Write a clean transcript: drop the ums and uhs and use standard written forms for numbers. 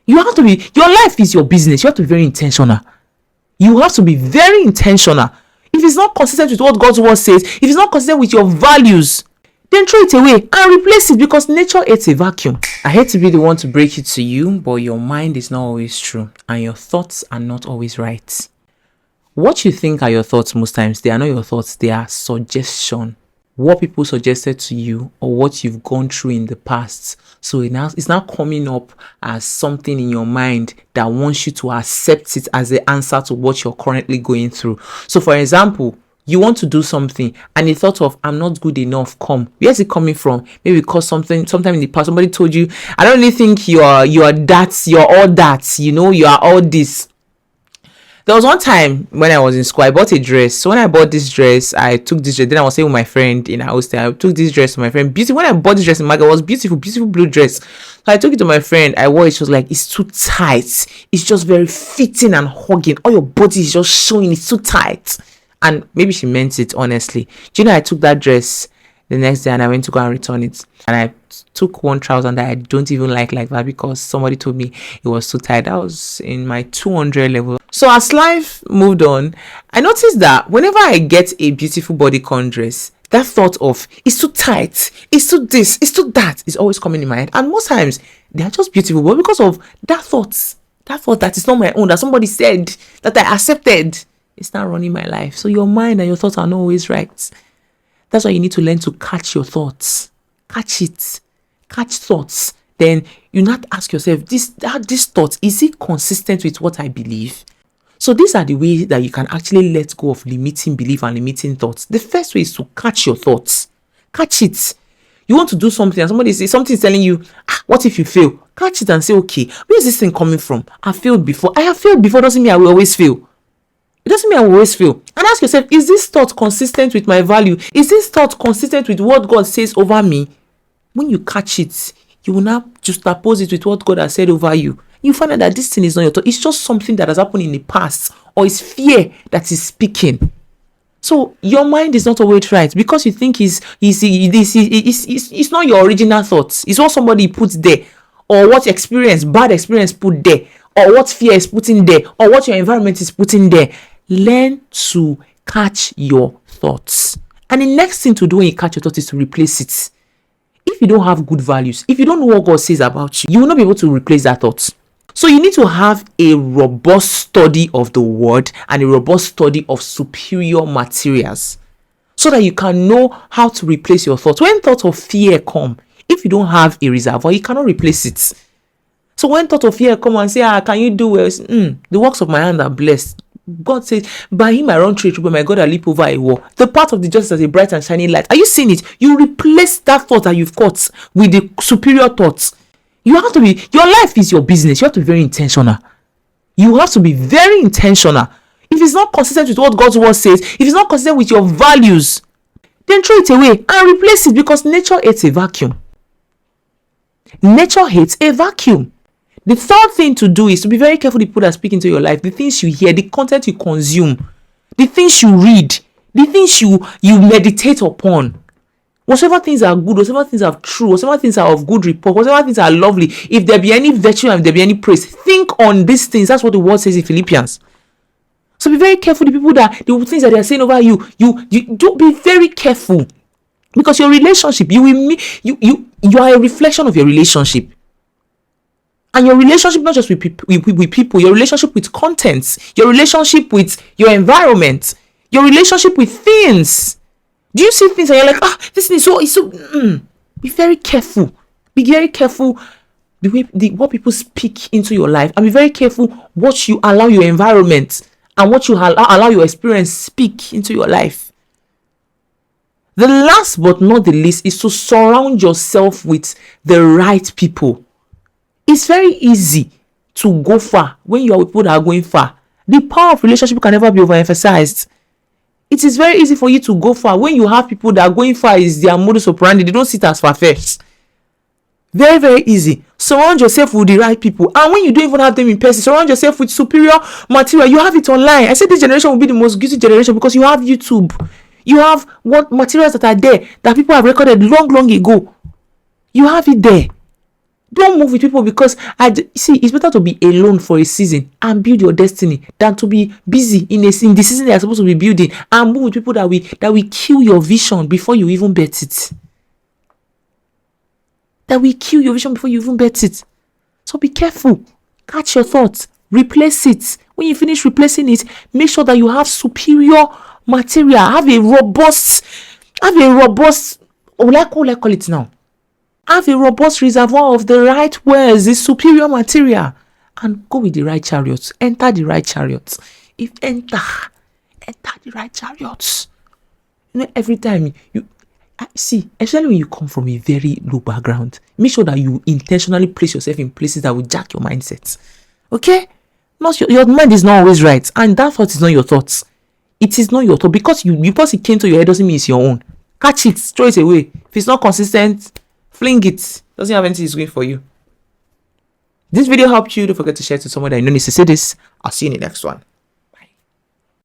You have to be, your life is your business. You have to be very intentional. You have to be very intentional. If it's not consistent with what God's word says, if it's not consistent with your values, then throw it away and replace it, because nature hates a vacuum. I hate to be the one to break it to you, but your mind is not always true and your thoughts are not always right. What you think are your thoughts most times, they are not your thoughts, they are suggestion. What people suggested to you or what you've gone through in the past. So it's now coming up as something in your mind that wants you to accept it as the answer to what you're currently going through. So for example, you want to do something and the thought of I'm not good enough where's it coming from? Maybe because sometime in the past somebody told you, I don't really think you're all that, you are all this. There was one time when I was in school, I bought a dress. So when I bought this dress, I took this dress. Then I was staying with my friend in a hostel. I took this dress to my friend. Beautiful. When I bought this dress in Market, it was beautiful blue dress. So I took it to my friend. I wore it. She was like, it's too tight. It's just very fitting and hugging. All your body is just showing. It's too tight. And maybe she meant it, honestly. Do you know, I took that dress the next day and I went to go and return it. And I took one trouser that I don't even like that because somebody told me it was too tight. That was in my 200 level. So as life moved on, I noticed that whenever I get a beautiful bodycon dress, that thought of it's too tight, it's too this, it's too that is always coming in my head. And most times they are just beautiful, but because of that thought that is not my own, that somebody said, that I accepted, it's not running my life. So your mind and your thoughts are not always right. That's why you need to learn to catch your thoughts. Catch thoughts. Then you not ask yourself, this thought, is it consistent with what I believe? So these are the ways that you can actually let go of limiting belief and limiting thoughts. The first way is to catch your thoughts. Catch it. You want to do something and somebody says something is telling you, what if you fail? Catch it and say, okay, where is this thing coming from? I failed before. I have failed before doesn't mean I will always fail. It doesn't mean I will always fail. And ask yourself, is this thought consistent with my value? Is this thought consistent with what God says over me? When you catch it, you will now juxtapose it with what God has said over you. You find out that this thing is not your thought. It's just something that has happened in the past, or it's fear that is speaking. So your mind is not always right because you think it's not your original thoughts. It's what somebody put there, or what bad experience put there, or what fear is putting there, or what your environment is putting there. Learn to catch your thoughts. And the next thing to do when you catch your thoughts is to replace it. If you don't have good values, if you don't know what God says about you, you will not be able to replace that thought. So you need to have a robust study of the word and a robust study of superior materials so that you can know how to replace your thoughts. When thoughts of fear come, if you don't have a reservoir, you cannot replace it. So when thoughts of fear come and say, can you do well? The works of my hand are blessed. God says, by him I run through a troop, but my God I leap over a wall. The path of the just as a bright and shining light. Are you seeing it? You replace that thought that you've caught with the superior thoughts. You have to be, your life is your business. You have to be very intentional. You have to be very intentional. If it's not consistent with what God's word says, if it's not consistent with your values, then throw it away and replace it, because nature hates a vacuum. Nature hates a vacuum. The third thing to do is to be very careful the people that speak into your life, the things you hear, the content you consume, the things you read, the things you meditate upon. Whatever things are good, whatever things are true, whatever things are of good report, whatever things are lovely, if there be any virtue and if there be any praise, think on these things. That's what the word says in Philippians. So be very careful the things that they are saying over you. You do be very careful, because your relationship, you are a reflection of your relationship. And your relationship, not just with people, your relationship with contents, your relationship with your environment, your relationship with things. Do you see things and you're like, this thing is so. Be very careful. Be very careful what people speak into your life, and be very careful what you allow your environment and what you allow your experience speak into your life. The last but not the least is to surround yourself with the right people. It's very easy to go far when you are with people that are going far. The power of relationship can never be overemphasized. It is very easy for you to go far when you have people that are going far is their modus operandi. They don't sit as far-fetched. Very, very easy. Surround yourself with the right people. And when you don't even have them in person, surround yourself with superior material. You have it online. I said this generation will be the most guilty generation because you have YouTube. You have what materials that are there that people have recorded long, long ago. You have it there. Don't move with people because see, it's better to be alone for a season and build your destiny than to be busy in the season they are supposed to be building and move with people that will kill your vision before you even bet it. That will kill your vision before you even bet it. So be careful. Catch your thoughts. Replace it. When you finish replacing it, make sure that you have superior material. Have a robust, what will I call it now? Have a robust reservoir of the right words, the superior material, and go with the right chariots. Enter the right chariots. Enter the right chariots. Every time you see, especially when you come from a very low background, make sure that you intentionally place yourself in places that will jack your mindset. Okay? Not your mind is not always right, and that thought is not your thoughts. It is not your thought because it came to your head doesn't mean it's your own. Catch it, throw it away. If it's not consistent, fling it. Doesn't have anything it's going for you. This video helped you. Don't forget to share it to someone that you know needs to see this. I'll see you in the next one.